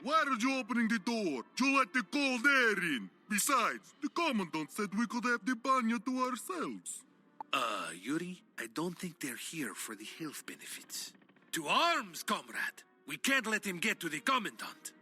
Why are you opening the door? You let the cold air in. Besides, the commandant said we could have the banya to ourselves. Yuri, I don't think they're here for the health benefits. To arms, comrade! We can't let him get to the commandant.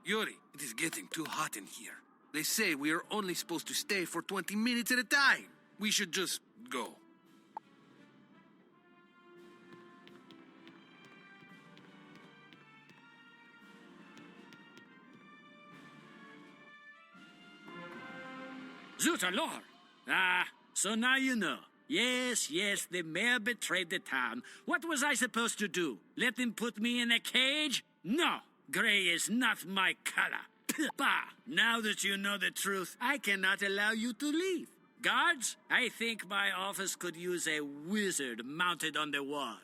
Yuri, it is getting too hot in here. They say we are only supposed to stay for 20 minutes at a time. We should just go. Zutalor! So now you know. Yes, the mayor betrayed the town. What was I supposed to do? Let him put me in a cage? No! Gray is not my color. Bah! Now that you know the truth, I cannot allow you to leave. Guards, I think my office could use a wizard mounted on the wall.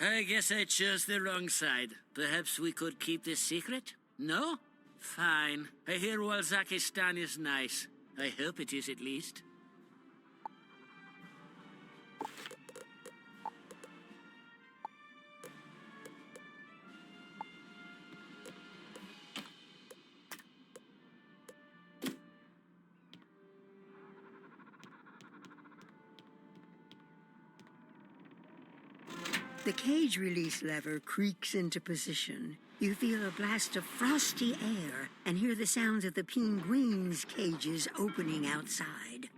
I guess I chose the wrong side. Perhaps we could keep this secret? No? Fine. I hear Walzakistan is nice. I hope it is at least. The cage release lever creaks into position. You feel a blast of frosty air and hear the sounds of the penguins' cages opening outside.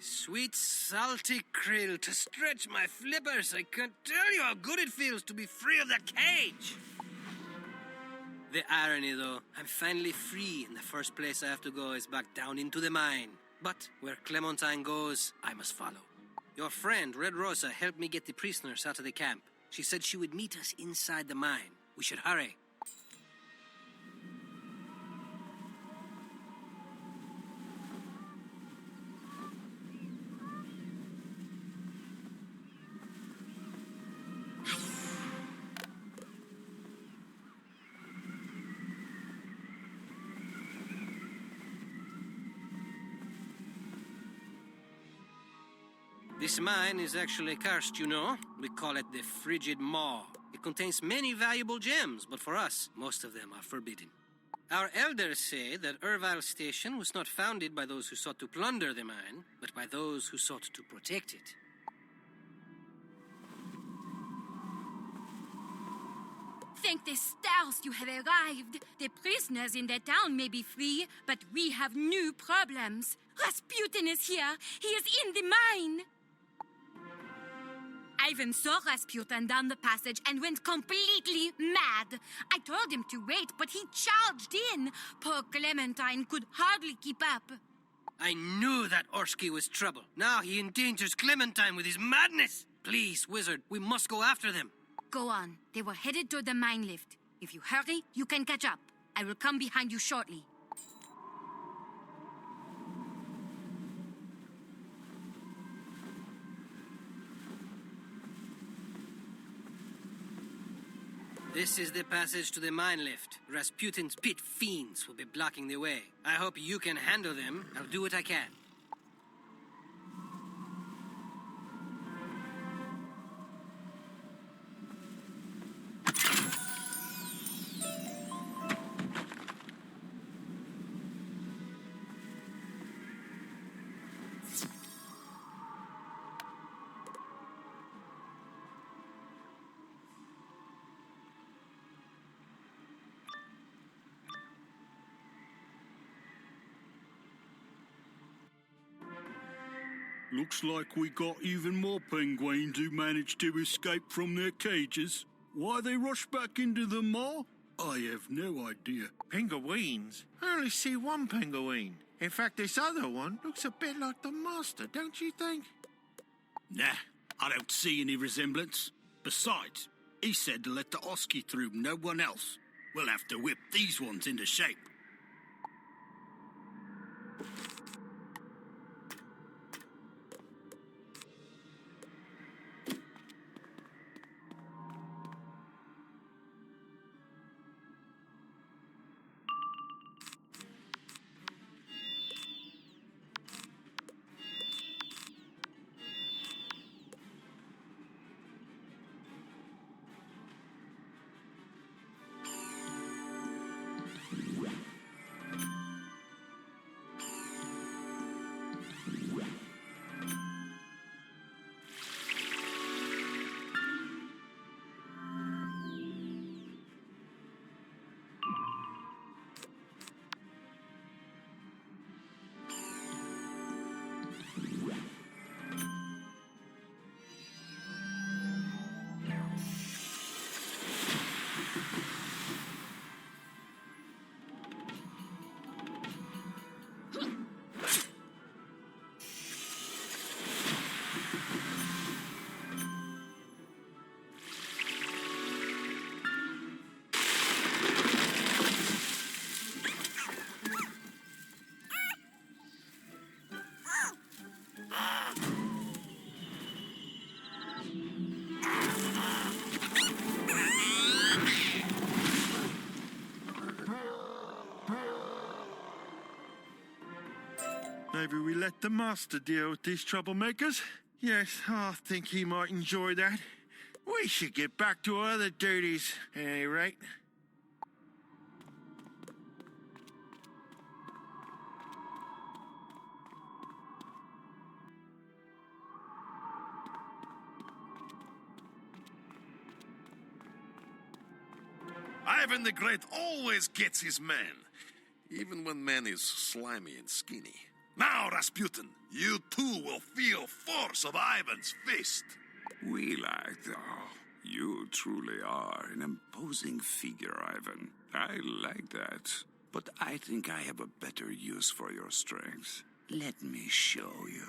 Sweet salty krill to stretch my flippers. I can't tell you how good it feels to be free of the cage. The irony, though, I'm finally free, and the first place I have to go is back down into the mine. But where Clementine goes, I must follow. Your friend, Red Rosa, helped me get the prisoners out of the camp. She said she would meet us inside the mine. We should hurry. This mine is actually cursed, you know. We call it the Frigid Maw. It contains many valuable gems, but for us, most of them are forbidden. Our elders say that Ervile Station was not founded by those who sought to plunder the mine, but by those who sought to protect it. Thank the stars you have arrived. The prisoners in the town may be free, but we have new problems. Rasputin is here. He is in the mine. Ivan saw Rasputin down the passage and went completely mad. I told him to wait, but he charged in. Poor Clementine could hardly keep up. I knew that Orsky was trouble. Now he endangers Clementine with his madness. Please, Wizard, we must go after them. Go on. They were headed toward the mine lift. If you hurry, you can catch up. I will come behind you shortly. This is the passage to the mine lift. Rasputin's pit fiends will be blocking the way. I hope you can handle them. I'll do what I can. Looks like we got even more penguins who managed to escape from their cages. Why they rushed back into the maw? I have no idea. Penguins? I only see one penguin. In fact, this other one looks a bit like the master, don't you think? Nah, I don't see any resemblance. Besides, he said to let the Orsky through, no one else. We'll have to whip these ones into shape. Maybe we let the master deal with these troublemakers? Yes, I think he might enjoy that. We should get back to our other duties, at any rate. Ivan the Great always gets his man, even when man is slimy and skinny. Now, Rasputin, you too will feel force of Ivan's fist. We like that. You truly are an imposing figure, Ivan. I like that. But I think I have a better use for your strength. Let me show you.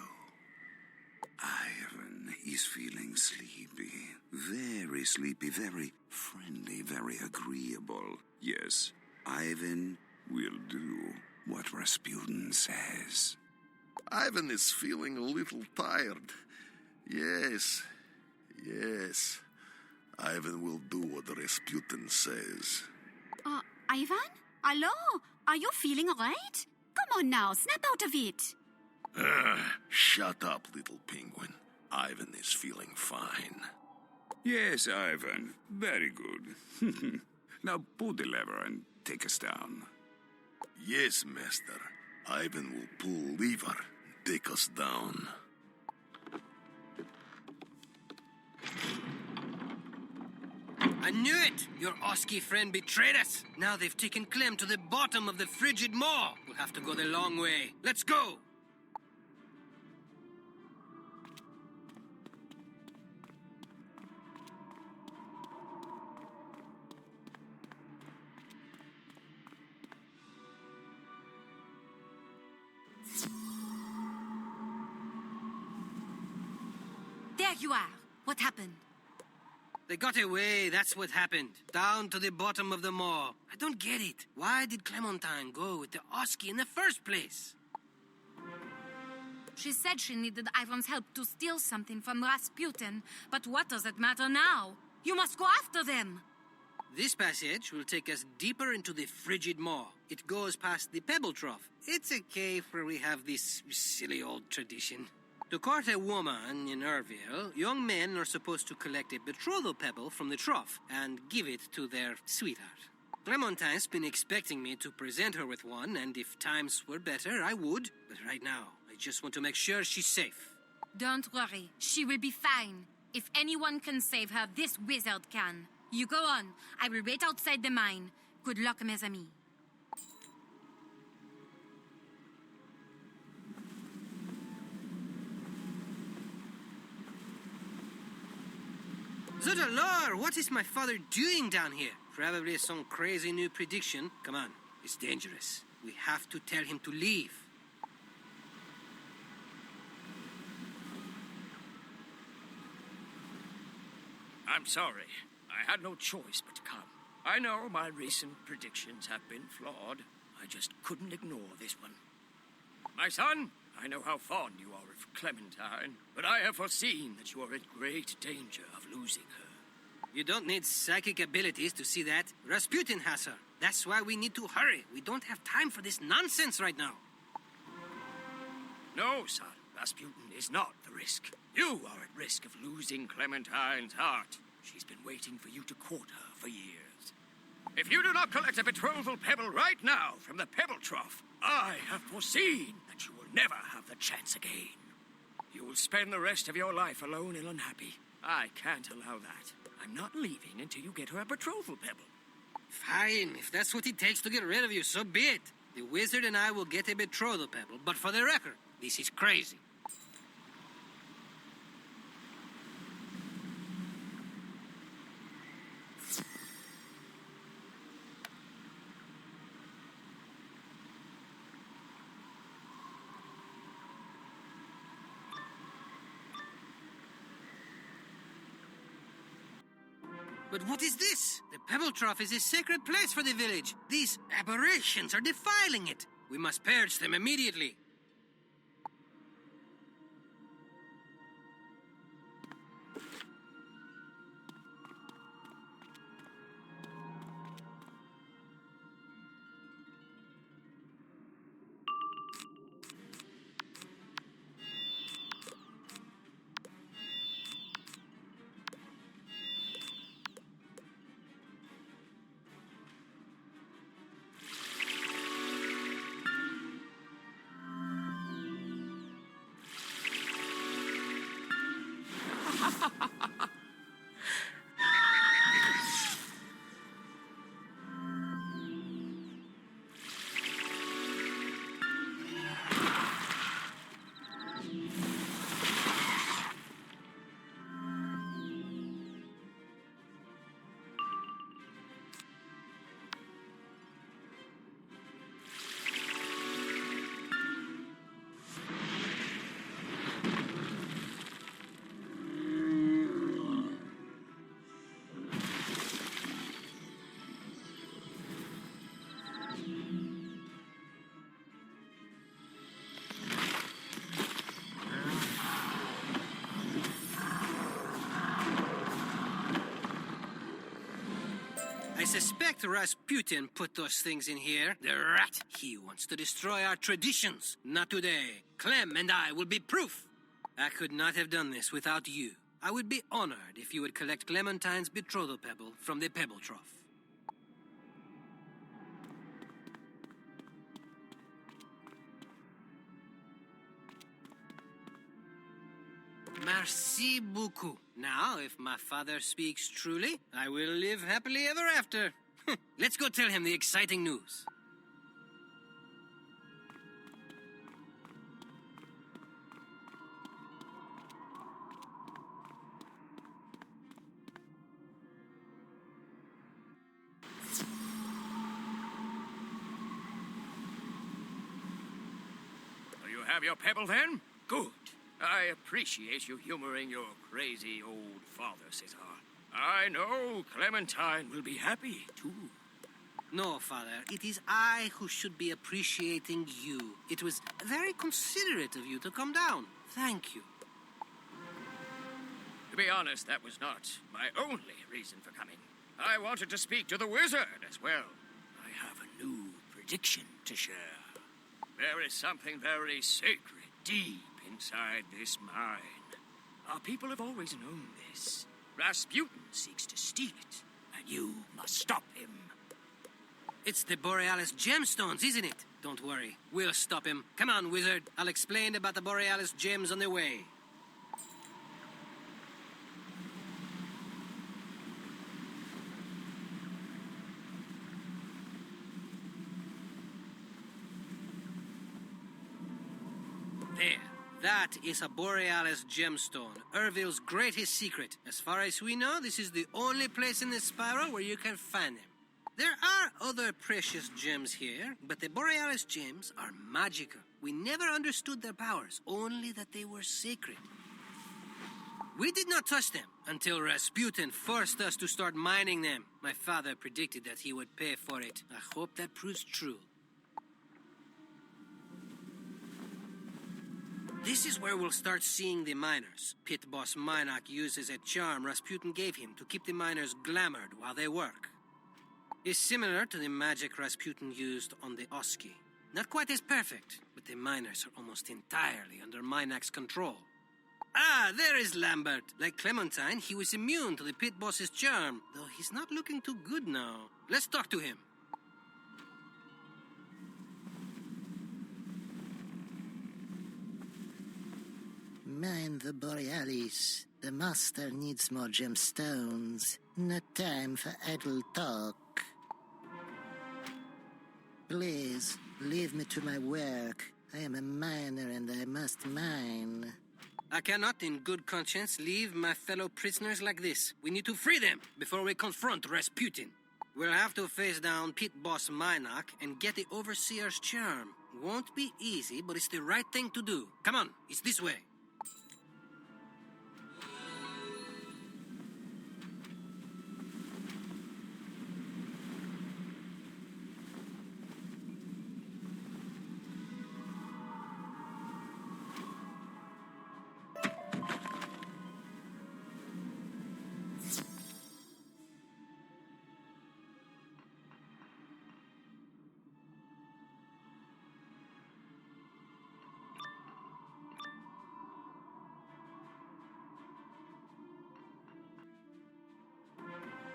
Ivan is feeling sleepy. Very sleepy, very friendly, very agreeable. Yes, Ivan will do what Rasputin says. Ivan is feeling a little tired. Yes. Ivan will do what Rasputin says. Ivan? Hello? Are you feeling all right? Come on now, snap out of it. Shut up, little penguin. Ivan is feeling fine. Yes, Ivan. Very good. Now pull the lever and take us down. Yes, master. Ivan will pull lever and take us down. I knew it! Your Oski friend betrayed us. Now they've taken Clem to the bottom of the frigid maw. We'll have to go the long way. Let's go! There you are. What happened? They got away, that's what happened. Down to the bottom of the maw. I don't get it. Why did Clementine go with the Oski in the first place? She said she needed Ivan's help to steal something from Rasputin. But what does it matter now? You must go after them. This passage will take us deeper into the frigid maw. It goes past the pebble trough. It's a cave where we have this silly old tradition. To court a woman in Irville, young men are supposed to collect a betrothal pebble from the trough and give it to their sweetheart. Clementine's been expecting me to present her with one, and if times were better, I would. But right now, I just want to make sure she's safe. Don't worry. She will be fine. If anyone can save her, this wizard can. You go on. I will wait outside the mine. Good luck, mes amis. Zudalor, what is my father doing down here? Probably some crazy new prediction. Come on, it's dangerous. We have to tell him to leave. I'm sorry. I had no choice but to come. I know my recent predictions have been flawed. I just couldn't ignore this one. My son, I know how fond you are of Clementine, but I have foreseen that you are in great danger of losing her. You don't need psychic abilities to see that. Rasputin has her. That's why we need to hurry. We don't have time for this nonsense right now. No, son. Rasputin is not the risk. You are at risk of losing Clementine's heart. She's been waiting for you to court her for years. If you do not collect a betrothal pebble right now from the pebble trough, I have foreseen that you will never have the chance again. You will spend the rest of your life alone and unhappy. I can't allow that. I'm not leaving until you get her a betrothal pebble. Fine, if that's what it takes to get rid of you, so be it. The wizard and I will get a betrothal pebble, but for the record, this is crazy. But what is this? The pebble trough is a sacred place for the village. These aberrations are defiling it. We must purge them immediately. suspect Rasputin put those things in here. The rat. He wants to destroy our traditions. Not today. Clem and I will be proof. I could not have done this without you. I would be honored if you would collect Clementine's betrothal pebble from the pebble trough. Merci beaucoup. Now, if my father speaks truly, I will live happily ever after. Let's go tell him the exciting news. You have your pebble then? Good. I appreciate you humoring your crazy old father, Cesar. I know Clementine will be happy, too. No, Father, it is I who should be appreciating you. It was very considerate of you to come down. Thank you. To be honest, that was not my only reason for coming. I wanted to speak to the wizard as well. I have a new prediction to share. There is something very sacred deep inside this mine. Our people have always known this. Rasputin seeks to steal it, and you must stop him. It's the Borealis gemstones, isn't it? Don't worry, we'll stop him. Come on, wizard. I'll explain about the Borealis gems on the way. There. That is a Borealis gemstone, Ervil's greatest secret. As far as we know, this is the only place in the spiral where you can find them. There are other precious gems here, but the Borealis gems are magical. We never understood their powers, only that they were sacred. We did not touch them until Rasputin forced us to start mining them. My father predicted that he would pay for it. I hope that proves true. This is where we'll start seeing the miners. Pit boss Minak uses a charm Rasputin gave him to keep the miners glamored while they work. It's similar to the magic Rasputin used on the Oski. Not quite as perfect, but the miners are almost entirely under Minak's control. Ah, there is Lambert. Like Clementine, he was immune to the pit boss's charm, though he's not looking too good now. Let's talk to him. Mine the Borealis. The master needs more gemstones. No time for idle talk. Please, leave me to my work. I am a miner and I must mine. I cannot in good conscience leave my fellow prisoners like this. We need to free them before we confront Rasputin. We'll have to face down pit boss Minak and get the overseer's charm. Won't be easy, but it's the right thing to do. Come on, it's this way.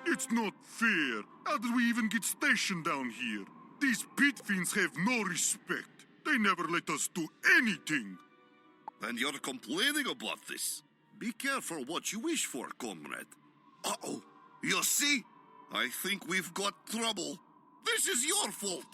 It's not fair. How did we even get stationed down here? These pit fiends have no respect. They never let us do anything. And you're complaining about this. Be careful what you wish for, comrade. Uh-oh. You see? I think we've got trouble. This is your fault.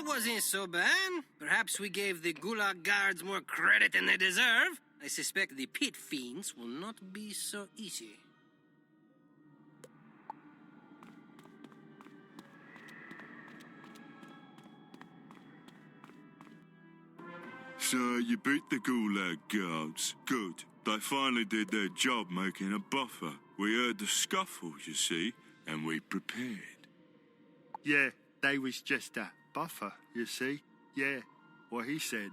wasn't so bad. Perhaps we gave the Gulag guards more credit than they deserve. I suspect the pit fiends will not be so easy. So you beat the Gulag guards. Good. They finally did their job making a buffer. We heard the scuffle, you see, and we prepared. Yeah, they was just a buffer, you see. Yeah, what he said.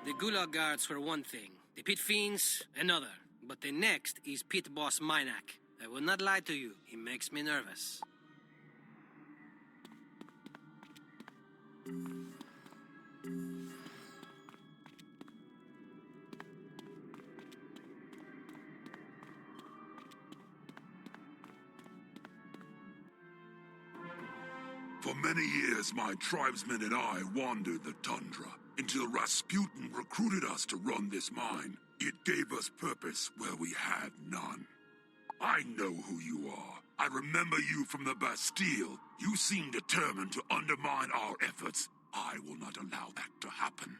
The Gulag guards were one thing, the pit fiends another. But the next is pit boss Minak. I will not lie to you, he makes me nervous. For many years, my tribesmen and I wandered the tundra, until Rasputin recruited us to run this mine. It gave us purpose where we had none. I know who you are. I remember you from the Bastille. You seem determined to undermine our efforts. I will not allow that to happen.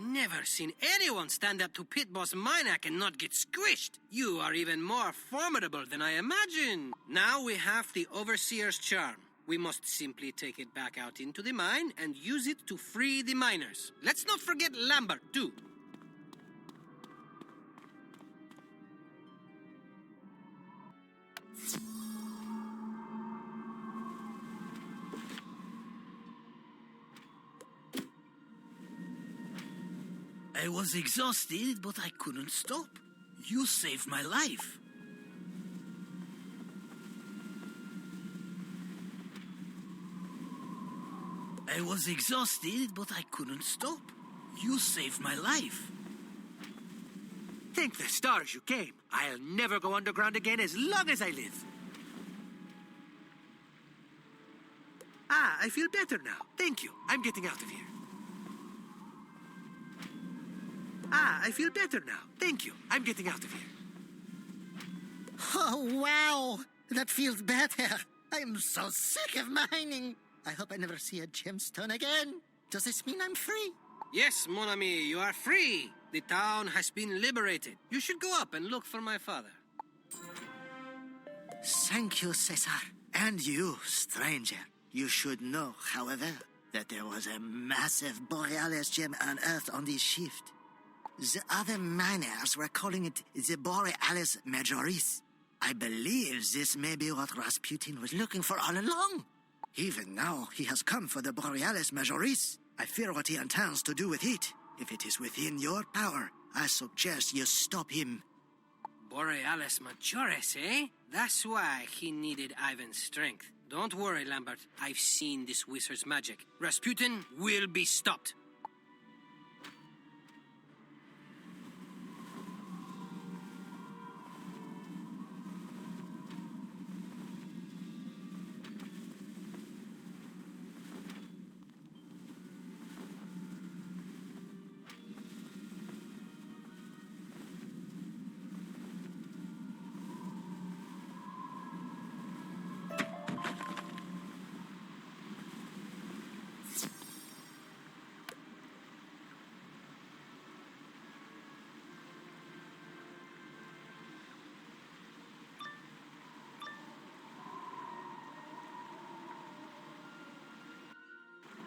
Never seen anyone stand up to Pit Boss Minac and not get squished. You are even more formidable than I imagined. Now we have the Overseer's charm. We must simply take it back out into the mine and use it to free the miners. Let's not forget Lambert, too. I was exhausted, but I couldn't stop. You saved my life. I was exhausted, but I couldn't stop. You saved my life. Thank the stars you came. I'll never go underground again as long as I live. Ah, I feel better now. Thank you. I'm getting out of here. Ah, I feel better now. Thank you. I'm getting out of here. Oh, wow. That feels better. I'm so sick of mining. I hope I never see a gemstone again. Does this mean I'm free? Yes, mon ami, you are free. The town has been liberated. You should go up and look for my father. Thank you, Cesar. And you, stranger. You should know, however, that there was a massive Borealis gem unearthed on this shift. The other miners were calling it the Borealis Majoris. I believe this may be what Rasputin was looking for all along. Even now, he has come for the Borealis Majoris. I fear what he intends to do with it. If it is within your power, I suggest you stop him. Borealis Majoris, eh? That's why he needed Ivan's strength. Don't worry, Lambert. I've seen this wizard's magic. Rasputin will be stopped.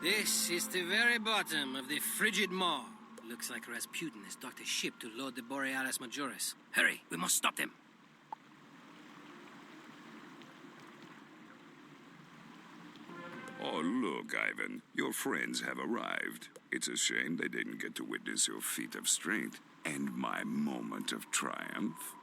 This is the very bottom of the frigid maw. Looks like Rasputin has docked a ship to load the Borealis Majoris. Hurry, we must stop them. Oh, look, Ivan. Your friends have arrived. It's a shame they didn't get to witness your feat of strength and my moment of triumph.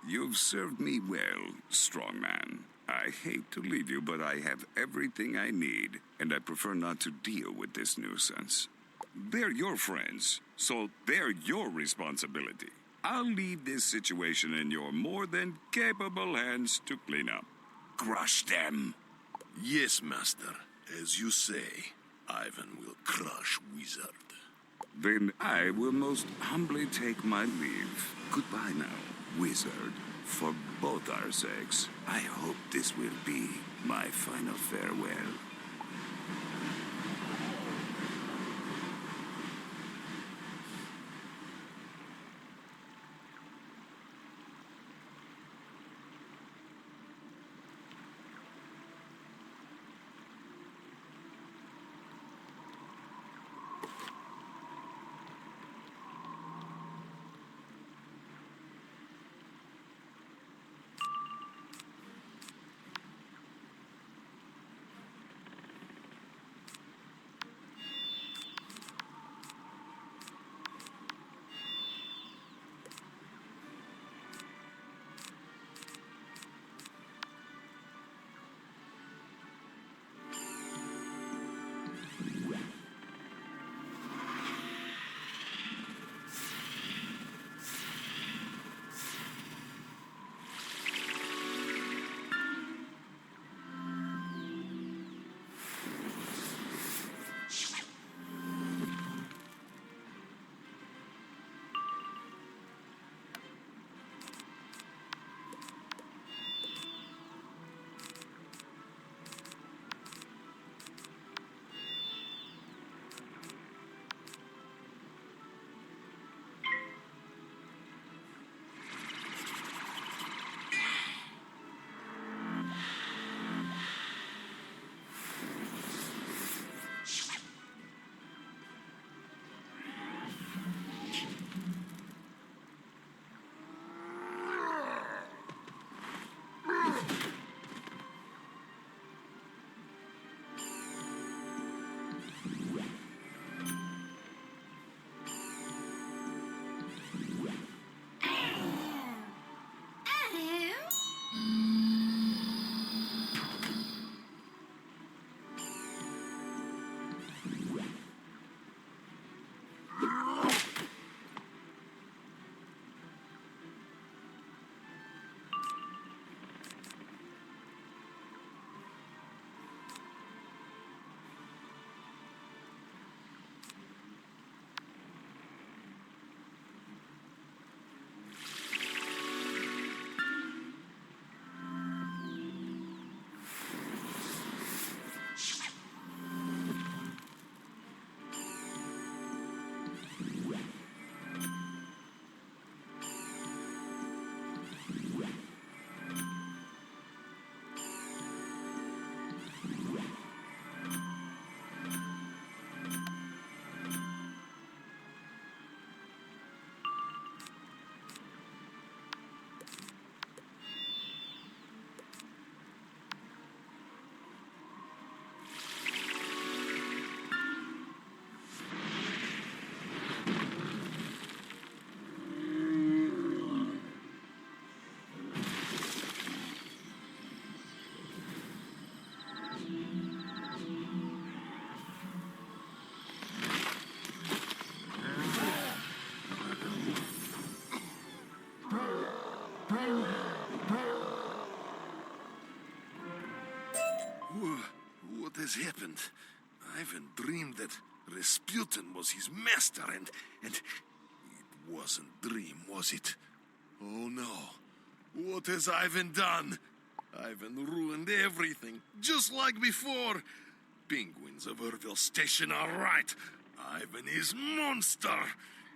You've served me well, strong man. I hate to leave you, but I have everything I need, and I prefer not to deal with this nuisance. They're your friends, so they're your responsibility. I'll leave this situation in your more than capable hands to clean up. Crush them. Yes, Master. As you say, Ivan will crush Wizard. Then I will most humbly take my leave. Goodbye now, Wizard. For both our sakes, I hope this will be my final farewell. What has happened? Ivan dreamed that Rasputin was his master, and it wasn't dream, was it? Oh no. What has Ivan done? Ivan ruined everything, just like before. Penguins of Urville Station are right. Ivan is monster.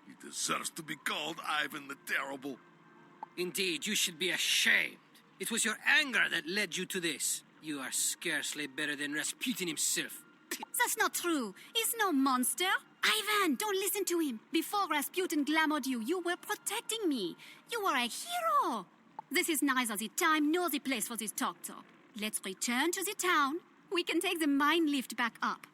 He deserves to be called Ivan the Terrible. Indeed, you should be ashamed. It was your anger that led you to this. You are scarcely better than Rasputin himself. That's not true. He's no monster. Ivan, don't listen to him. Before Rasputin glamoured you, you were protecting me. You were a hero. This is neither the time nor the place for this talk. Let's return to the town. We can take the mine lift back up.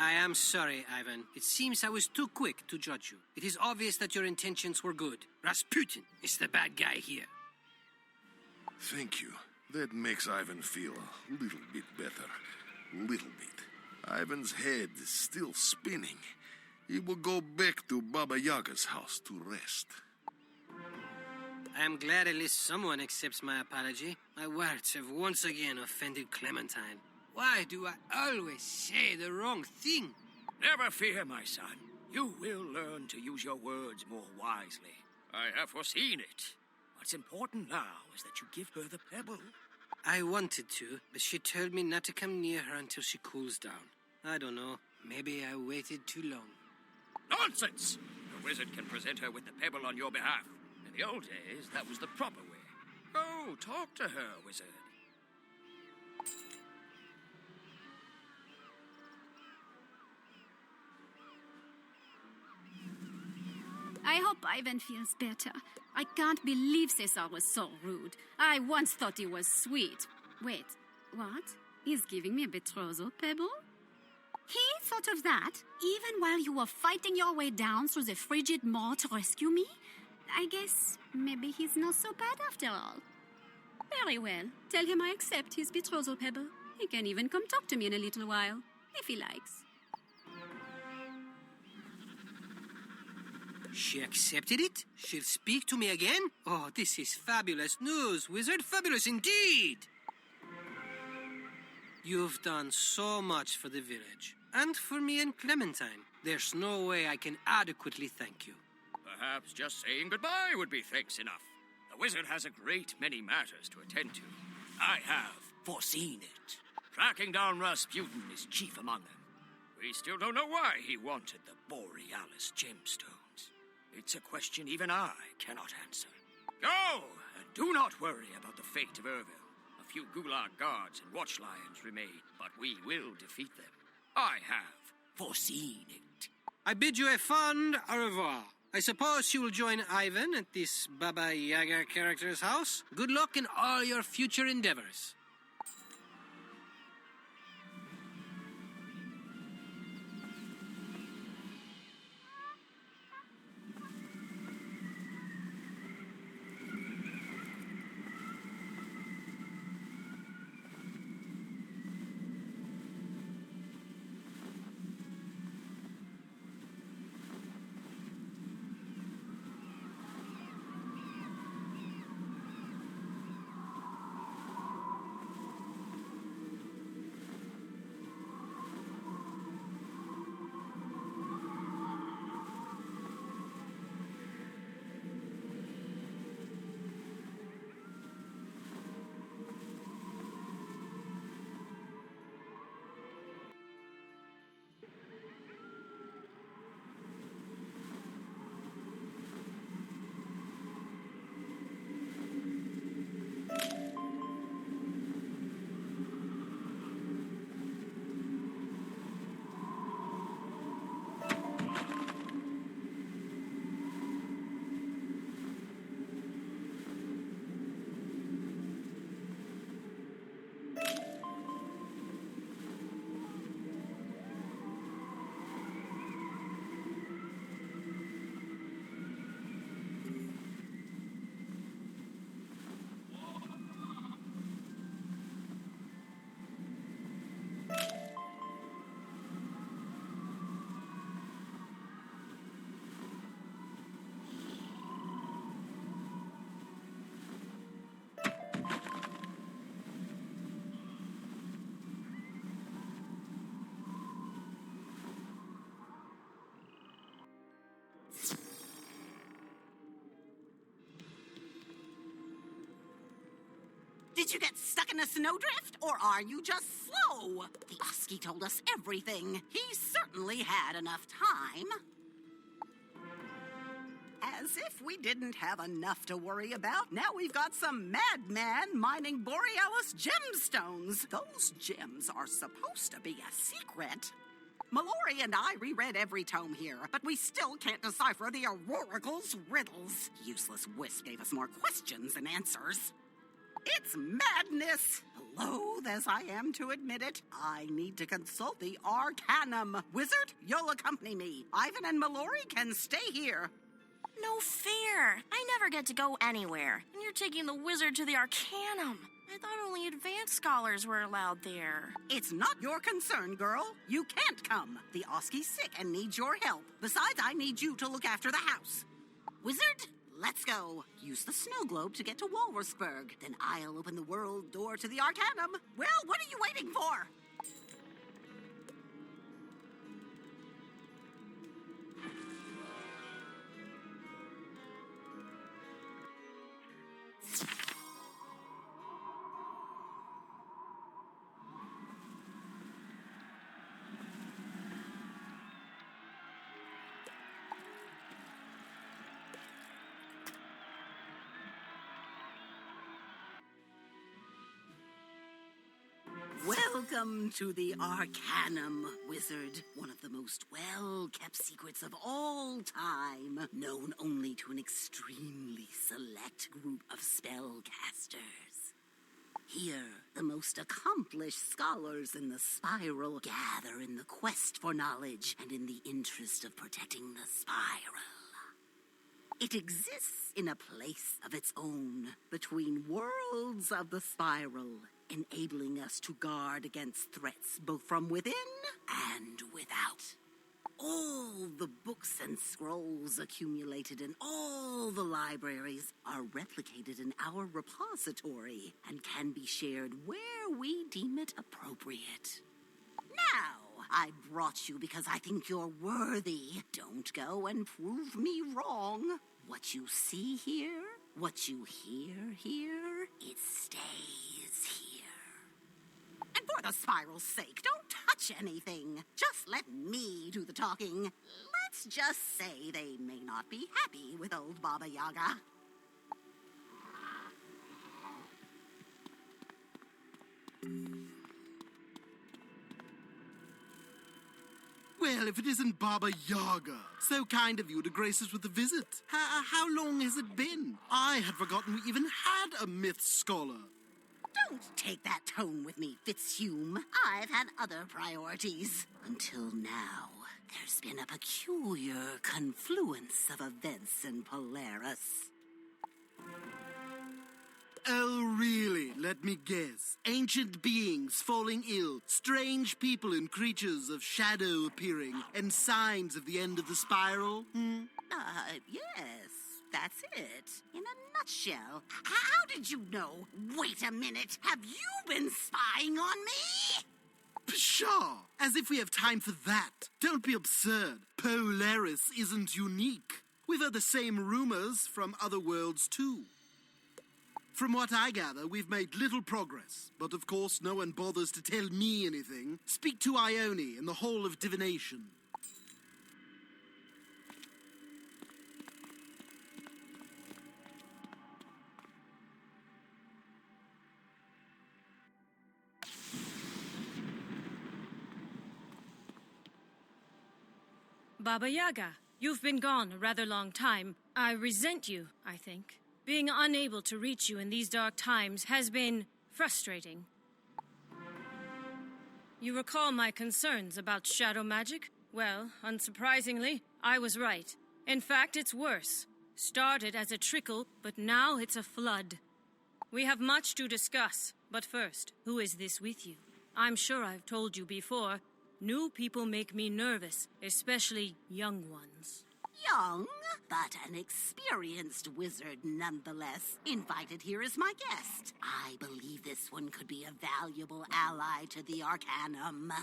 I am sorry, Ivan. It seems I was too quick to judge you. It is obvious that your intentions were good. Rasputin is the bad guy here. Thank you. That makes Ivan feel a little bit better. Little bit. Ivan's head is still spinning. He will go back to Baba Yaga's house to rest. I am glad at least someone accepts my apology. My words have once again offended Clementine. Why do I always say the wrong thing? Never fear, my son. You will learn to use your words more wisely. I have foreseen it. What's important now is that you give her the pebble. I wanted to, but she told me not to come near her until she cools down. I don't know. Maybe I waited too long. Nonsense! The wizard can present her with the pebble on your behalf. In the old days, that was the proper way. Go, talk to her, wizard. I hope Ivan feels better. I can't believe Cesar was so rude. I once thought he was sweet. Wait, what? He's giving me a betrothal pebble? He thought of that even while you were fighting your way down through the frigid maw to rescue me? I guess maybe he's not so bad after all. Very well. Tell him I accept his betrothal pebble. He can even come talk to me in a little while, if he likes. She accepted it? She'll speak to me again? Oh, this is fabulous news, Wizard. Fabulous indeed! You've done so much for the village. And for me and Clementine. There's no way I can adequately thank you. Perhaps just saying goodbye would be thanks enough. The wizard has a great many matters to attend to. I have foreseen it. Tracking down Rasputin is chief among them. We still don't know why he wanted the Borealis gemstones. It's a question even I cannot answer. Go, and do not worry about the fate of Urville. A few Gulag guards and watch lions remain, but we will defeat them. I have foreseen it. I bid you a fond au revoir. I suppose you will join Ivan at this Baba Yaga character's house. Good luck in all your future endeavors. Did you get stuck in a snowdrift, or are you just slow? The Oski told us everything. He certainly had enough time. As if we didn't have enough to worry about, now we've got some madman mining Borealis gemstones. Those gems are supposed to be a secret. Mallory and I reread every tome here, but we still can't decipher the Auroracle's riddles. Useless Wisp gave us more questions than answers. It's madness! Loath as I am to admit it, I need to consult the Arcanum. Wizard, you'll accompany me. Ivan and Mallory can stay here. No fair. I never get to go anywhere. And you're taking the wizard to the Arcanum. I thought only advanced scholars were allowed there. It's not your concern, girl. You can't come. The Oski's sick and needs your help. Besides, I need you to look after the house. Wizard, let's go. Use the snow globe to get to Walrusburg. Then I'll open the world door to the Arcanum. Well, what are you waiting for? Welcome to the Arcanum, Wizard. One of the most well-kept secrets of all time, known only to an extremely select group of spellcasters. Here, the most accomplished scholars in the Spiral gather in the quest for knowledge and in the interest of protecting the Spiral. It exists in a place of its own, between worlds of the Spiral, enabling us to guard against threats both from within and without. All the books and scrolls accumulated in all the libraries are replicated in our repository and can be shared where we deem it appropriate. Now, I brought you because I think you're worthy. Don't go and prove me wrong. What you see here, what you hear here, it stays here. And for the Spiral's sake, don't touch anything. Just let me do the talking. Let's just say they may not be happy with old Baba Yaga. Well, if it isn't Baba Yaga, so kind of you to grace us with a visit. How long has it been? I had forgotten we even had a myth scholar. Don't take that tone with me, Fitzhume. I've had other priorities. Until now, there's been a peculiar confluence of events in Polaris. Oh, really? Let me guess. Ancient beings falling ill, strange people and creatures of shadow appearing, and signs of the end of the spiral? Yes, that's it. In a nutshell. How did you know? Wait a minute. Have you been spying on me? Pshaw! As if we have time for that. Don't be absurd. Polaris isn't unique. We've heard the same rumors from other worlds, too. From what I gather, we've made little progress. But of course, no one bothers to tell me anything. Speak to Ione in the Hall of Divination. Baba Yaga, you've been gone a rather long time. I resent you, I think. Being unable to reach you in these dark times has been frustrating. You recall my concerns about shadow magic? Well, unsurprisingly, I was right. In fact, it's worse. Started as a trickle, but now it's a flood. We have much to discuss, but first, who is this with you? I'm sure I've told you before, new people make me nervous, especially young ones. Young, but an experienced wizard nonetheless. Invited here as my guest. I believe this one could be a valuable ally to the Arcanum.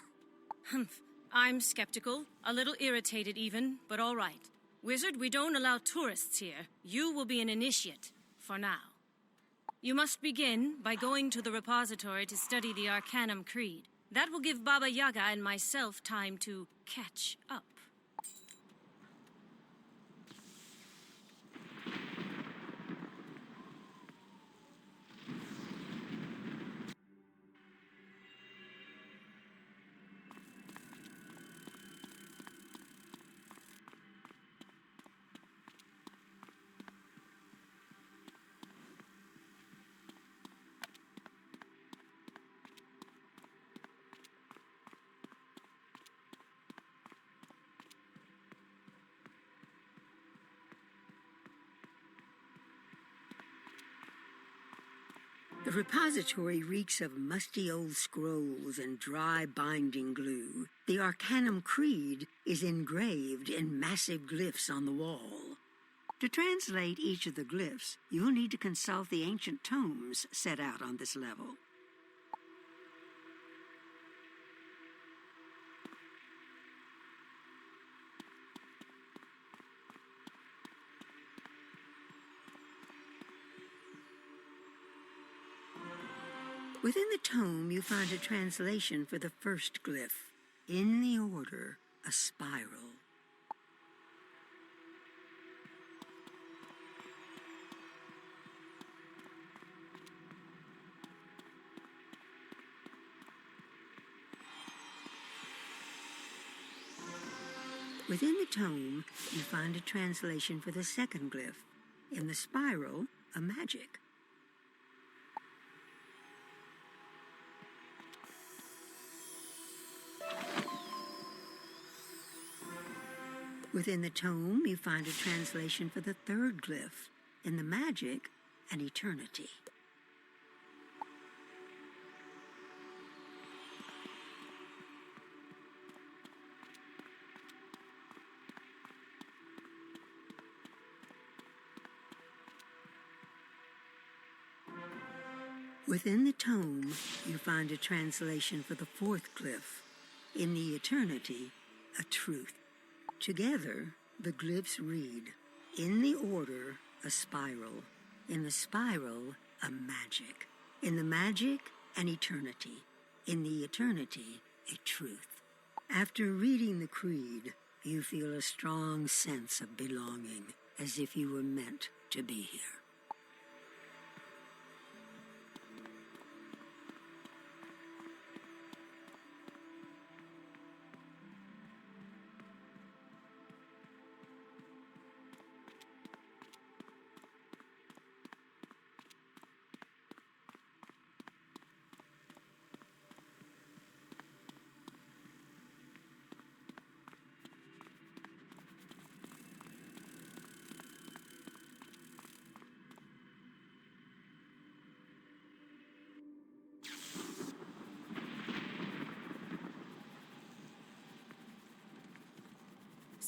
Humph. I'm skeptical, a little irritated even, but all right. Wizard, we don't allow tourists here. You will be an initiate, for now. You must begin by going to the repository to study the Arcanum Creed. That will give Baba Yaga and myself time to catch up. The repository reeks of musty old scrolls and dry binding glue. The Arcanum Creed is engraved in massive glyphs on the wall. To translate each of the glyphs, you'll need to consult the ancient tomes set out on this level. Within the tome, you find a translation for the first glyph. In the order, a spiral. Within the tome, you find a translation for the second glyph. In the spiral, a magic. Within the tome, you find a translation for the third glyph. In the magic, an eternity. Within the tome, you find a translation for the fourth glyph. In the eternity, a truth. Together, the glyphs read, in the order, a spiral. In the spiral, a magic. In the magic, an eternity. In the eternity, a truth. After reading the creed, you feel a strong sense of belonging, as if you were meant to be here.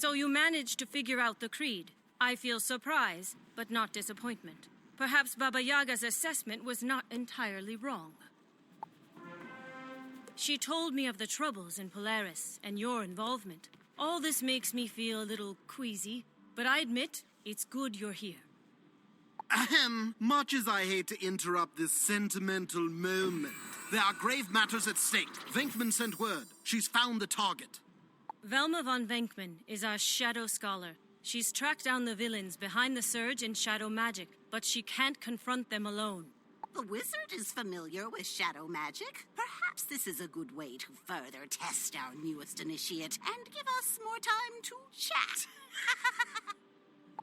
So you managed to figure out the creed. I feel surprise, but not disappointment. Perhaps Baba Yaga's assessment was not entirely wrong. She told me of the troubles in Polaris and your involvement. All this makes me feel a little queasy, but I admit it's good you're here. Ahem. Much as I hate to interrupt this sentimental moment, there are grave matters at stake. Venkman sent word. She's found the target. Velma von Venkman is our shadow scholar. She's tracked down the villains behind the surge in shadow magic, but she can't confront them alone. The wizard is familiar with shadow magic. Perhaps this is a good way to further test our newest initiate and give us more time to chat.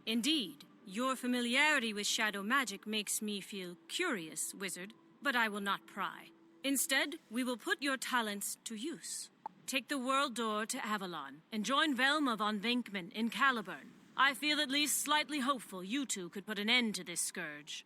Indeed, your familiarity with shadow magic makes me feel curious, wizard, but I will not pry. Instead, we will put your talents to use. Take the world door to Avalon and join Velma von Venkman in Caliburn. I feel at least slightly hopeful you two could put an end to this scourge.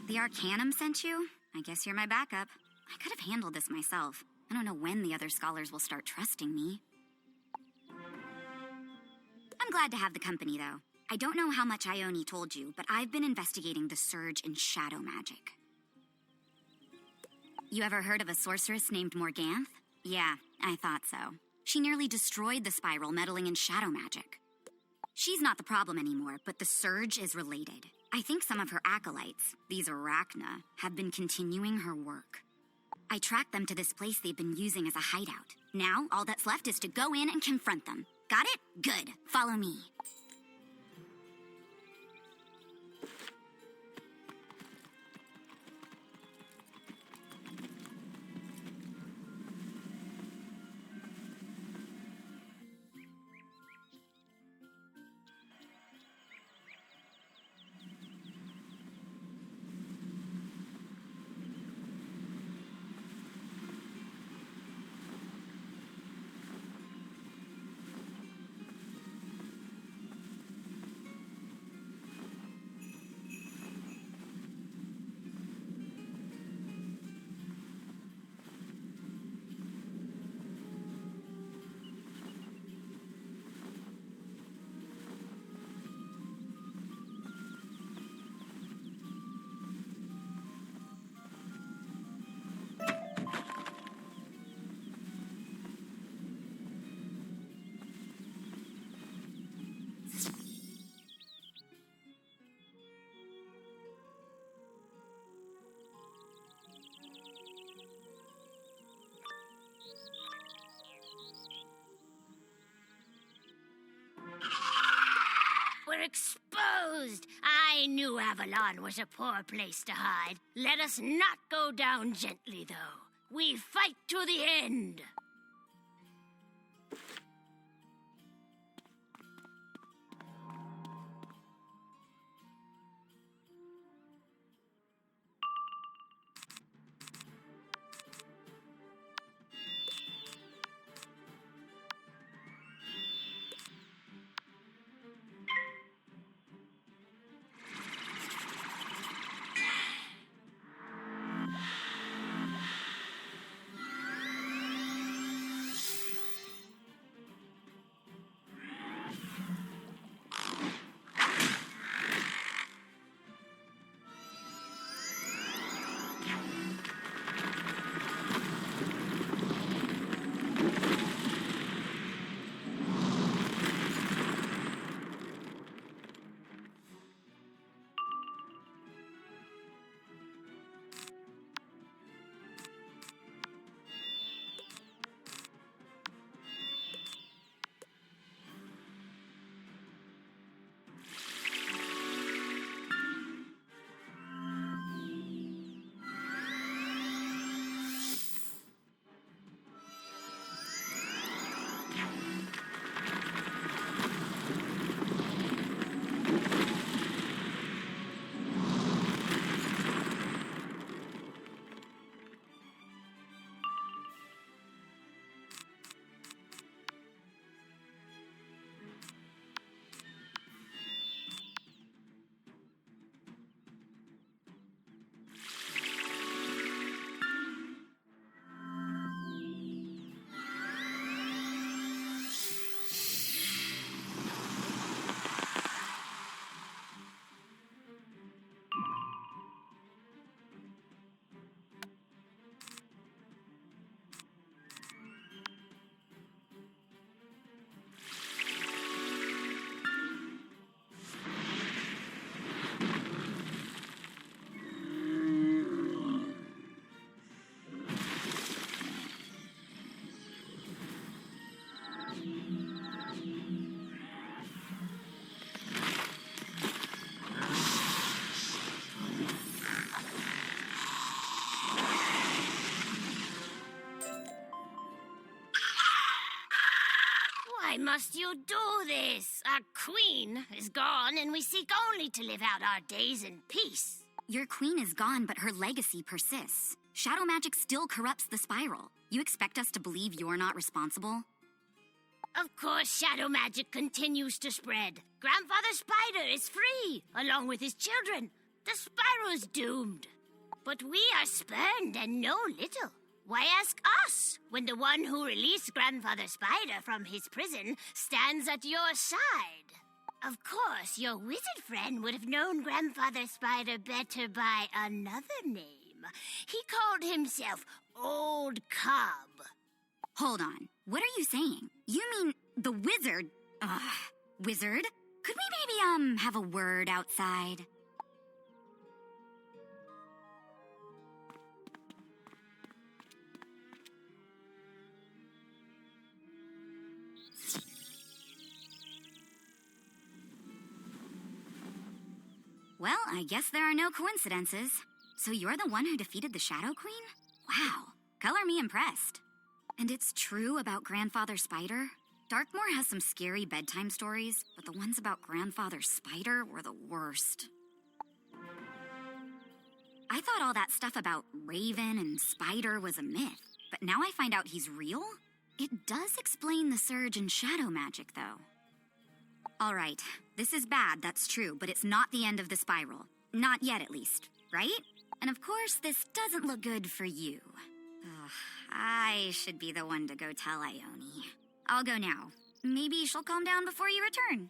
The Arcanum sent you? I guess you're my backup. I could have handled this myself. I don't know when the other scholars will start trusting me. I'm glad to have the company, though. I don't know how much Ione told you, but I've been investigating the surge in shadow magic. You ever heard of a sorceress named Morganth? Yeah, I thought so. She nearly destroyed the spiral, meddling in shadow magic. She's not the problem anymore, but the surge is related. I think some of her acolytes, these Arachna, have been continuing her work. I tracked them to this place they've been using as a hideout. Now, all that's left is to go in and confront them. Got it? Good. Follow me. We're exposed! I knew Avalon was a poor place to hide. Let us not go down gently, though. We fight to the end! Why must you do this? Our queen is gone, and we seek only to live out our days in peace. Your queen is gone, but her legacy persists. Shadow magic still corrupts the spiral. You expect us to believe you're not responsible? Of course, shadow magic continues to spread. Grandfather Spider is free, along with his children. The Spyro's doomed. But we are spurned and know little. Why ask us, when the one who released Grandfather Spider from his prison stands at your side? Of course, your wizard friend would have known Grandfather Spider better by another name. He called himself Old Cobb. Hold on. What are you saying? You mean the wizard? Wizard? Could we maybe, have a word outside? Well, I guess there are no coincidences. So you're the one who defeated the Shadow Queen? Wow, color me impressed. And it's true about Grandfather Spider? Darkmoor has some scary bedtime stories, but the ones about Grandfather Spider were the worst. I thought all that stuff about Raven and Spider was a myth, but now I find out he's real? It does explain the surge in shadow magic, though. All right, this is bad, that's true, but it's not the end of the spiral. Not yet, at least, right? And of course, this doesn't look good for you. Ugh, I should be the one to go tell Ione. I'll go now. Maybe she'll calm down before you return.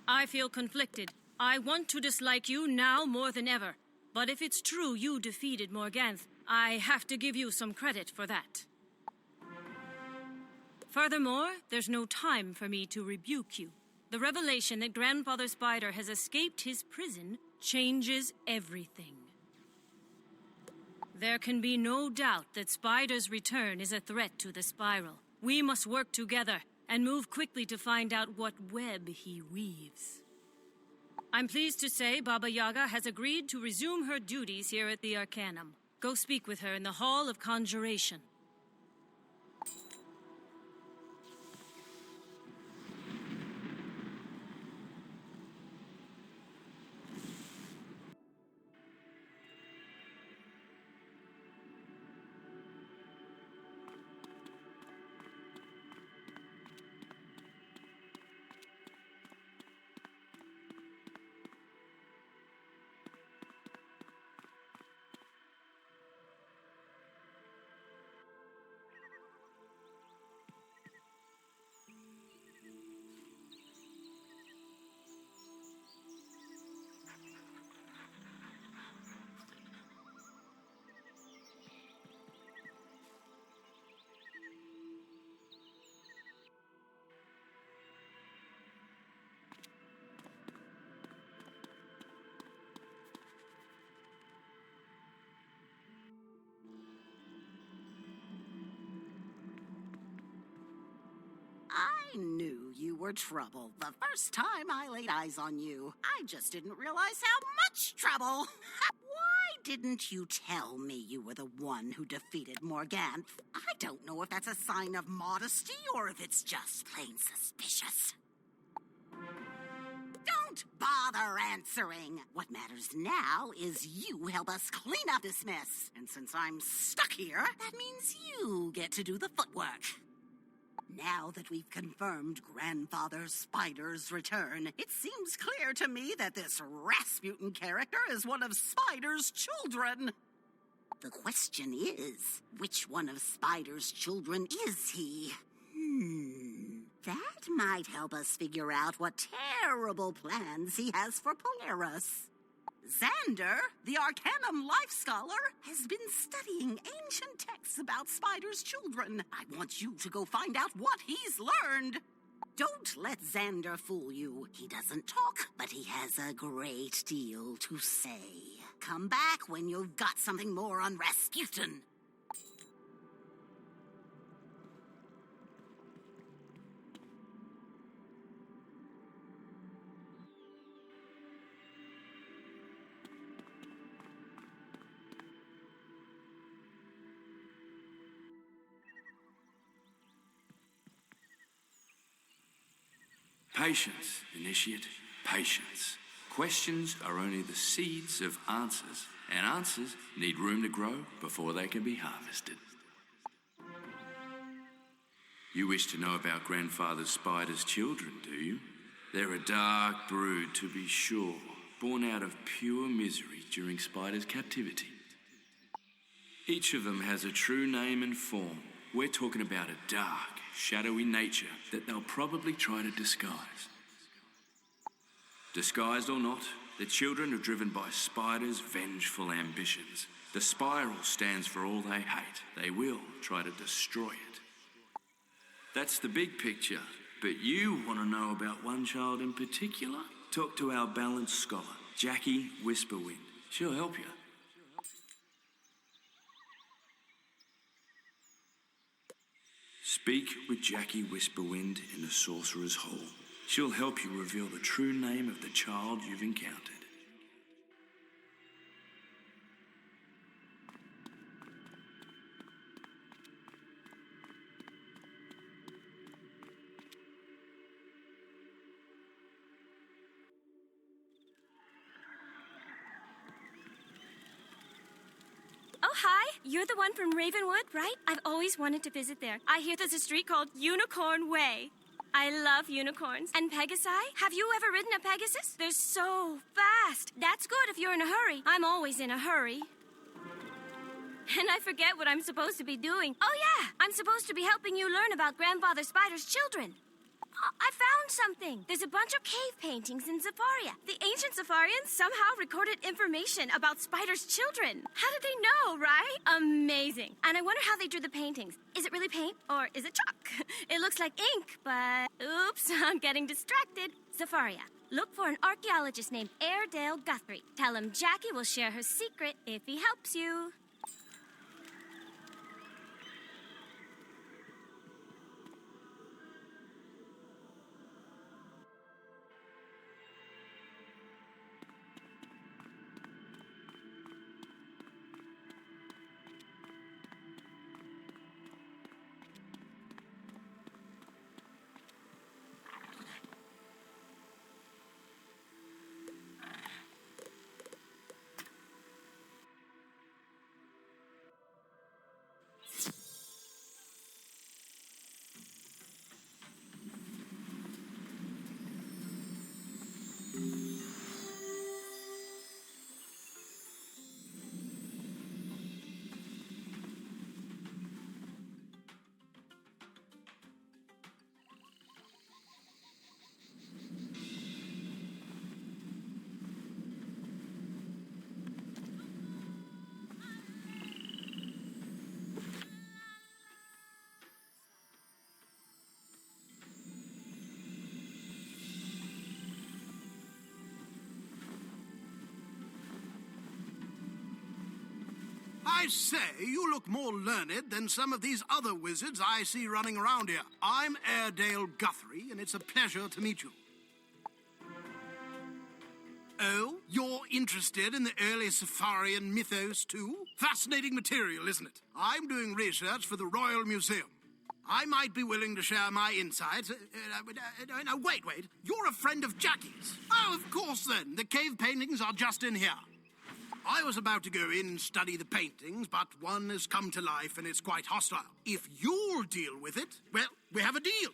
I feel conflicted. I want to dislike you now more than ever. But if it's true you defeated Morganth, I have to give you some credit for that. Furthermore, there's no time for me to rebuke you. The revelation that Grandfather Spider has escaped his prison changes everything. There can be no doubt that Spider's return is a threat to the spiral. We must work together and move quickly to find out what web he weaves. I'm pleased to say Baba Yaga has agreed to resume her duties here at the Arcanum. Go speak with her in the Hall of Conjuration. I knew you were trouble the first time I laid eyes on you. I just didn't realize how much trouble. Why didn't you tell me you were the one who defeated Morganth? I don't know if that's a sign of modesty or if it's just plain suspicious. Don't bother answering. What matters now is you help us clean up this mess. And since I'm stuck here, that means you get to do the footwork. Now that we've confirmed Grandfather Spider's return, it seems clear to me that this Rasputin character is one of Spider's children. The question is, which one of Spider's children is he? That might help us figure out what terrible plans he has for Polaris. Xander, the Arcanum Life Scholar, has been studying ancient texts about Spider's children. I want you to go find out what he's learned. Don't let Xander fool you. He doesn't talk, but he has a great deal to say. Come back when you've got something more on Rasputin. Patience, initiate, patience. Questions are only the seeds of answers, and answers need room to grow before they can be harvested. You wish to know about Grandfather Spider's children, do you? They're a dark brood, to be sure, born out of pure misery during Spider's captivity. Each of them has a true name and form. We're talking about a dark, shadowy nature that they'll probably try to disguise. Disguised or not, the children are driven by Spider's vengeful ambitions. The spiral stands for all they hate. They will try to destroy it. That's the big picture. But you want to know about one child in particular? Talk to our balanced scholar, Jackie Whisperwind. She'll help you. Speak with Jackie Whisperwind in the Sorcerer's Hall. She'll help you reveal the true name of the child you've encountered. Oh, hi. You're the one from Ravenwood, right? I've always wanted to visit there. I hear there's a street called Unicorn Way. I love unicorns. And Pegasi? Have you ever ridden a Pegasus? They're so fast. That's good if you're in a hurry. I'm always in a hurry. And I forget what I'm supposed to be doing. Oh, yeah. I'm supposed to be helping you learn about Grandfather Spider's children. I found something. There's a bunch of cave paintings in Zafaria. The ancient Zafarians somehow recorded information about Spider's children. How did they know, right? Amazing. And I wonder how they drew the paintings. Is it really paint or is it chalk? It looks like ink, but oops, I'm getting distracted. Zafaria. Look for an archaeologist named Airedale Guthrie. Tell him Jackie will share her secret if he helps you. I say, you look more learned than some of these other wizards I see running around here. I'm Airedale Guthrie, and it's a pleasure to meet you. Oh, you're interested in the early Safarian mythos, too? Fascinating material, isn't it? I'm doing research for the Royal Museum. I might be willing to share my insights. No, wait. You're a friend of Jackie's. Oh, of course, then. The cave paintings are just in here. I was about to go in and study the paintings, but one has come to life and it's quite hostile. If you'll deal with it, well, we have a deal.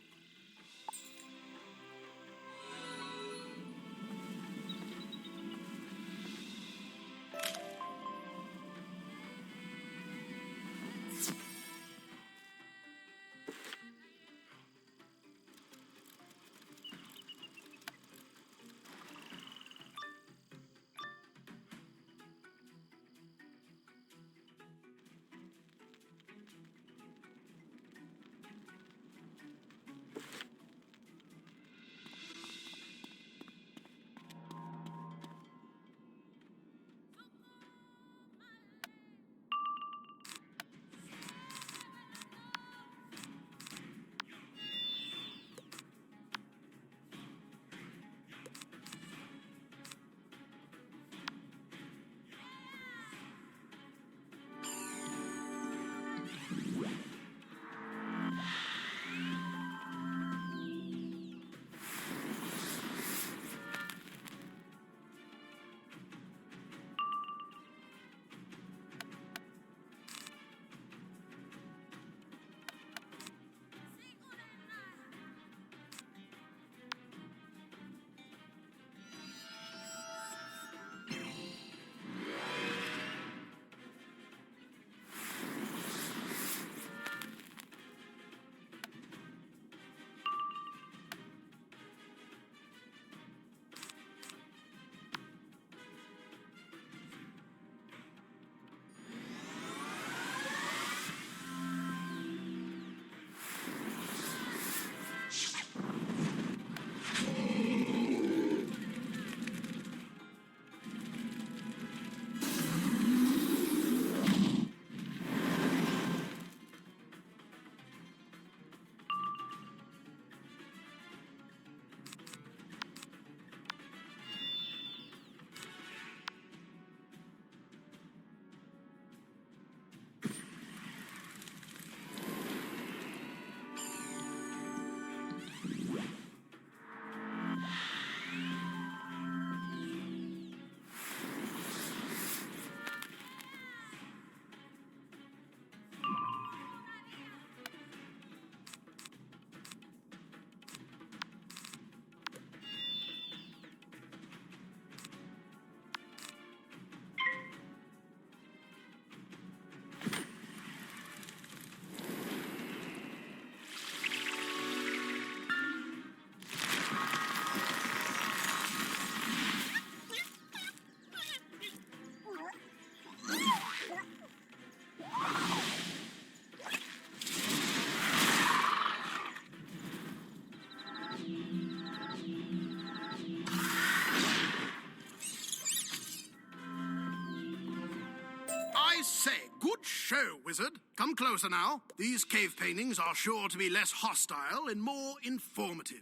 Wizard. Come closer now. These cave paintings are sure to be less hostile and more informative.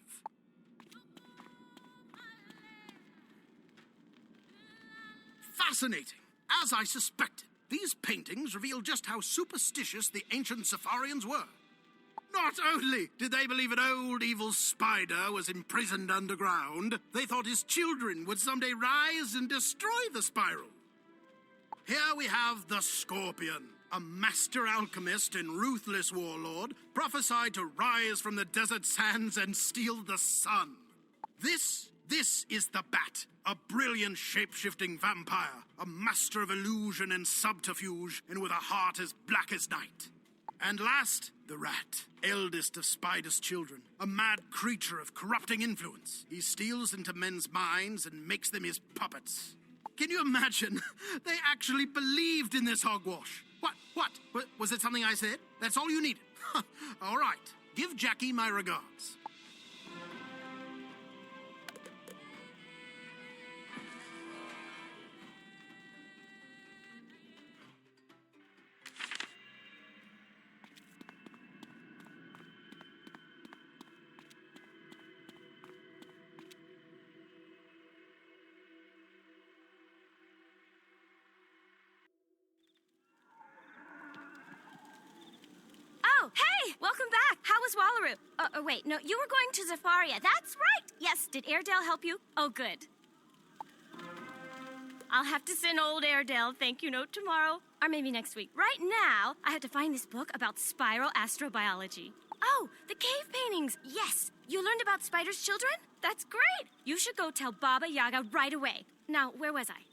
Fascinating. As I suspected, these paintings reveal just how superstitious the ancient Safarians were. Not only did they believe an old evil spider was imprisoned underground, they thought his children would someday rise and destroy the spiral. Here we have the Scorpion, a master alchemist and ruthless warlord, prophesied to rise from the desert sands and steal the sun. This is the Bat, a brilliant shape-shifting vampire, a master of illusion and subterfuge, and with a heart as black as night. And last, the Rat, eldest of Spider's children, a mad creature of corrupting influence. He steals into men's minds and makes them his puppets. Can you imagine? They actually believed in this hogwash. What? Was it something I said? That's all you needed. All right. Give Jackie my regards. Oh, hey! Welcome back. How was Wallaru? Wait, no, you were going to Zafaria. That's right. Yes, did Airedale help you? Oh, good. I'll have to send old Airedale a thank you note tomorrow, or maybe next week. Right now, I have to find this book about spiral astrobiology. Oh, the cave paintings. Yes, you learned about Spider's children? That's great. You should go tell Baba Yaga right away. Now, where was I?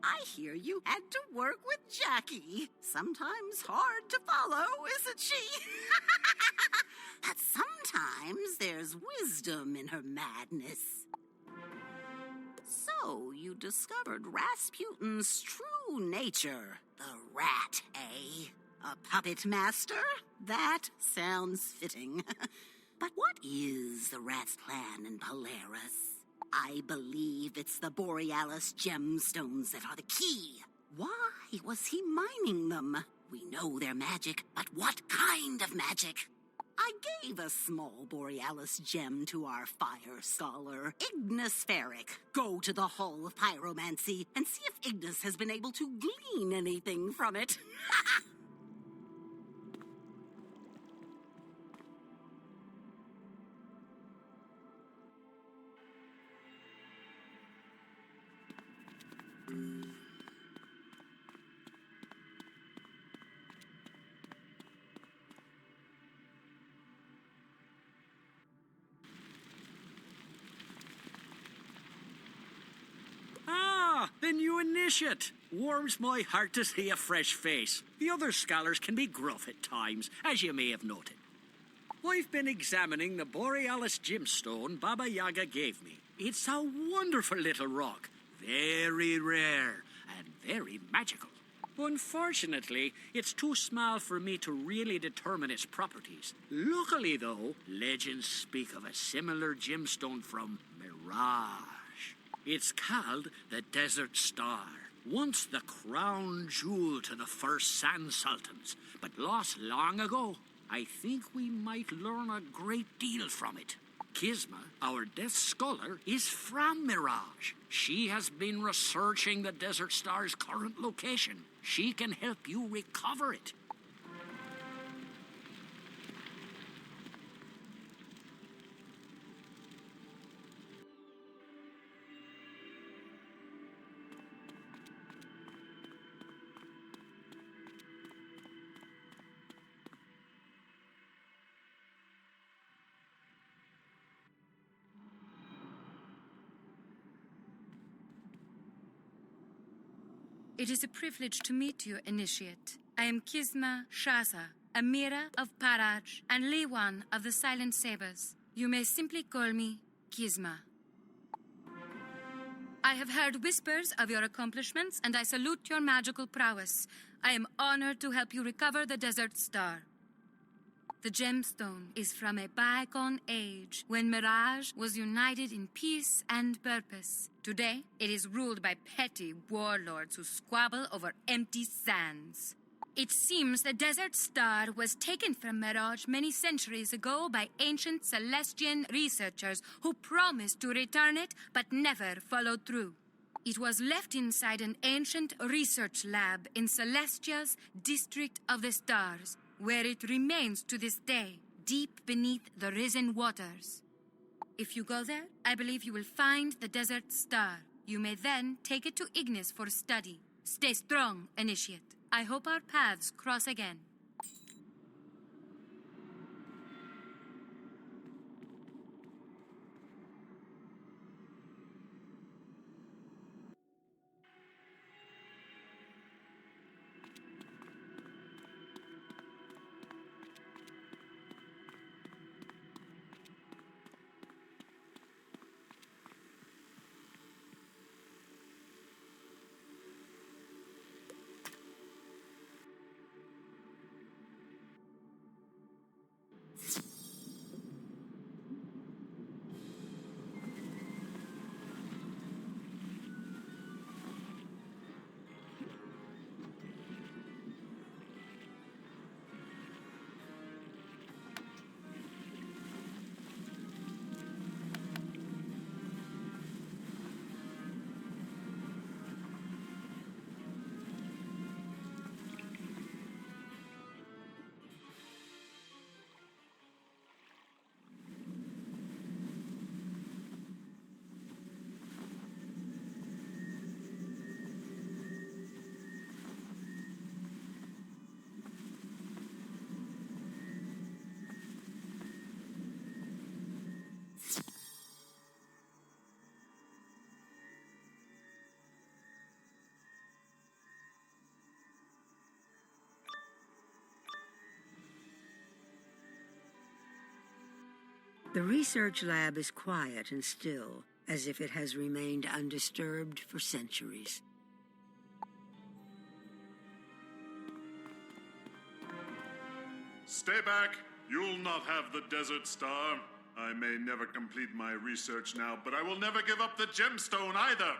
I hear you had to work with Jackie. Sometimes hard to follow, isn't she? But sometimes there's wisdom in her madness. So you discovered Rasputin's true nature. The rat, eh? A puppet master? That sounds fitting. But what is the rat's plan in Polaris? I believe it's the Borealis gemstones that are the key. Why was he mining them? We know they're magic, but what kind of magic? I gave a small Borealis gem to our fire scholar, Ignis Faerieque. Go to the Hall of Pyromancy and see if Ignis has been able to glean anything from it. The new initiate. Warms my heart to see a fresh face. The other scholars can be gruff at times, as you may have noted. I've been examining the Borealis gemstone Baba Yaga gave me. It's a wonderful little rock, very rare and very magical. Unfortunately, it's too small for me to really determine its properties. Luckily, though, legends speak of a similar gemstone from Mirage. It's called the Desert Star, once the crown jewel to the first Sand Sultans, but lost long ago. I think we might learn a great deal from it. Kisma, our death scholar, is from Mirage. She has been researching the Desert Star's current location. She can help you recover it. It is a privilege to meet you, Initiate. I am Kisma Shaza, Amira of Paraj, and Liwan of the Silent Sabers. You may simply call me Kisma. I have heard whispers of your accomplishments, and I salute your magical prowess. I am honored to help you recover the Desert Star. The gemstone is from a bygone age when Mirage was united in peace and purpose. Today, it is ruled by petty warlords who squabble over empty sands. It seems the Desert Star was taken from Mirage many centuries ago by ancient Celestian researchers who promised to return it but never followed through. It was left inside an ancient research lab in Celestia's District of the Stars, where it remains to this day, deep beneath the risen waters. If you go there, I believe you will find the Desert Star. You may then take it to Ignis for study. Stay strong, Initiate. I hope our paths cross again. The research lab is quiet and still, as if it has remained undisturbed for centuries. Stay back. You'll not have the Desert Star. I may never complete my research now, but I will never give up the gemstone either.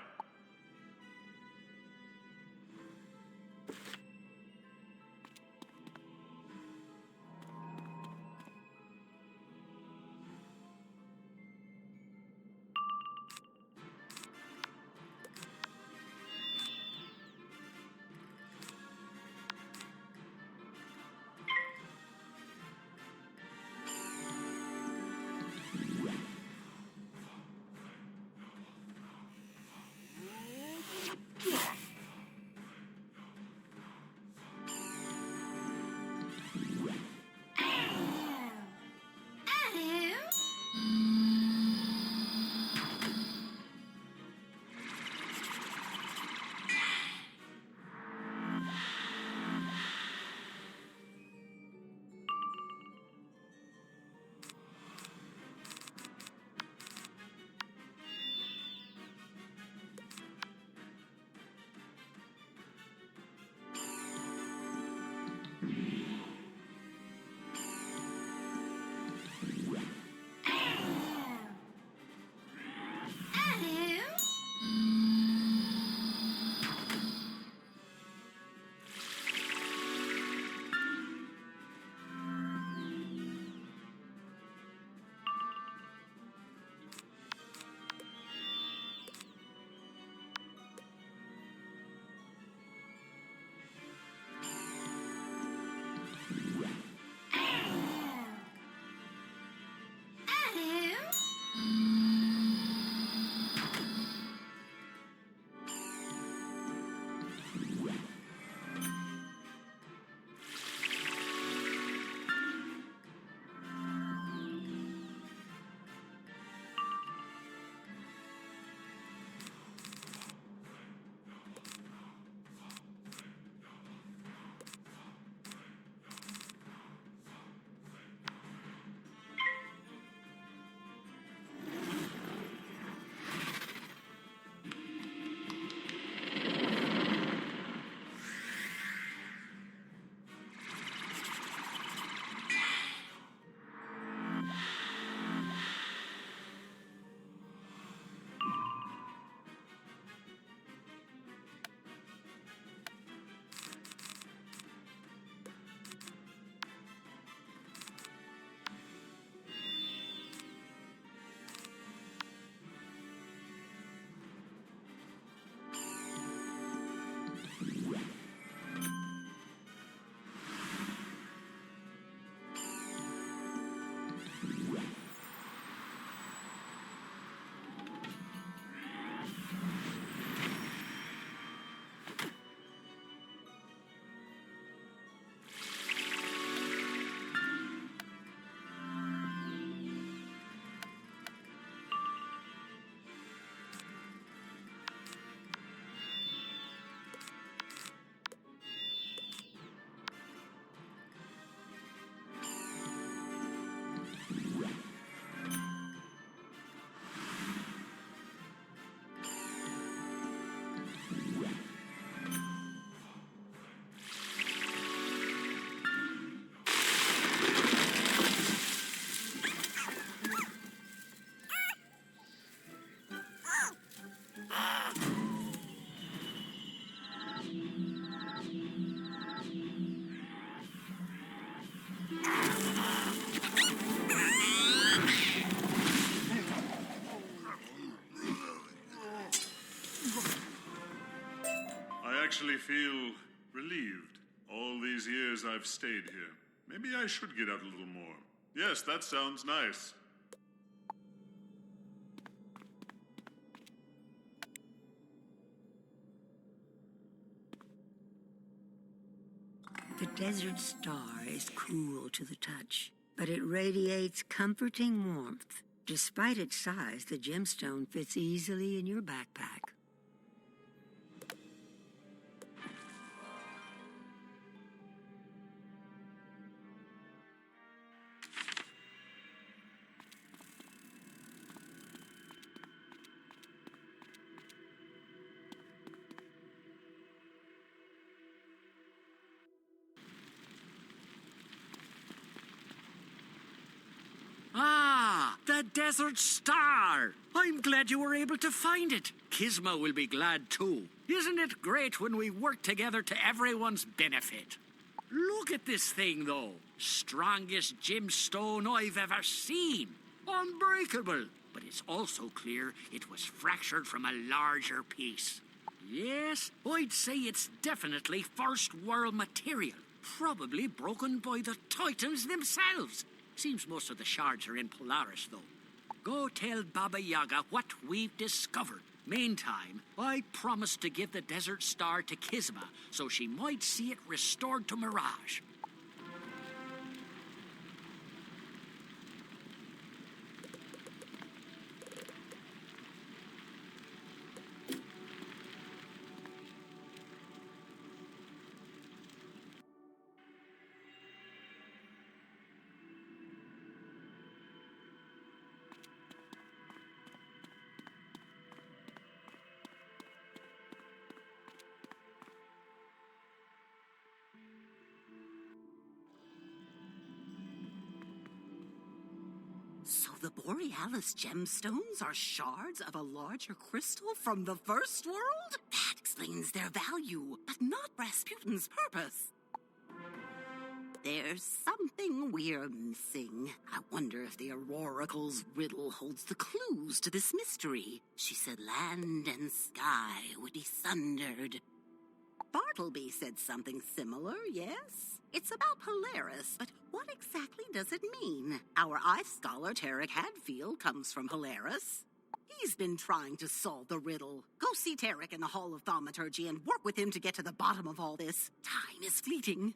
I actually feel relieved. All these years I've stayed here. Maybe I should get out a little more. Yes, that sounds nice. The desert star is cool to the touch, but it radiates comforting warmth. Despite its size, the gemstone fits easily in your backpack. Ah, the Desert Star! I'm glad you were able to find it. Kizma will be glad too. Isn't it great when we work together to everyone's benefit? Look at this thing, though. Strongest gemstone I've ever seen. Unbreakable. But it's also clear it was fractured from a larger piece. Yes, I'd say it's definitely first world material. Probably broken by the Titans themselves. Seems most of the shards are in Polaris, though. Go tell Baba Yaga what we've discovered. Meantime, I promised to give the Desert Star to Kizma, so she might see it restored to Mirage. So the Borealis gemstones are shards of a larger crystal from the first world? That explains their value, but not Rasputin's purpose. There's something we're missing. I wonder if the Auroracle's riddle holds the clues to this mystery. She said land and sky would be sundered. Bartleby said something similar, yes? It's about Polaris, but what exactly does it mean? Our ice scholar, Tarek Hadfield, comes from Polaris. He's been trying to solve the riddle. Go see Tarek in the Hall of Thaumaturgy and work with him to get to the bottom of all this. Time is fleeting.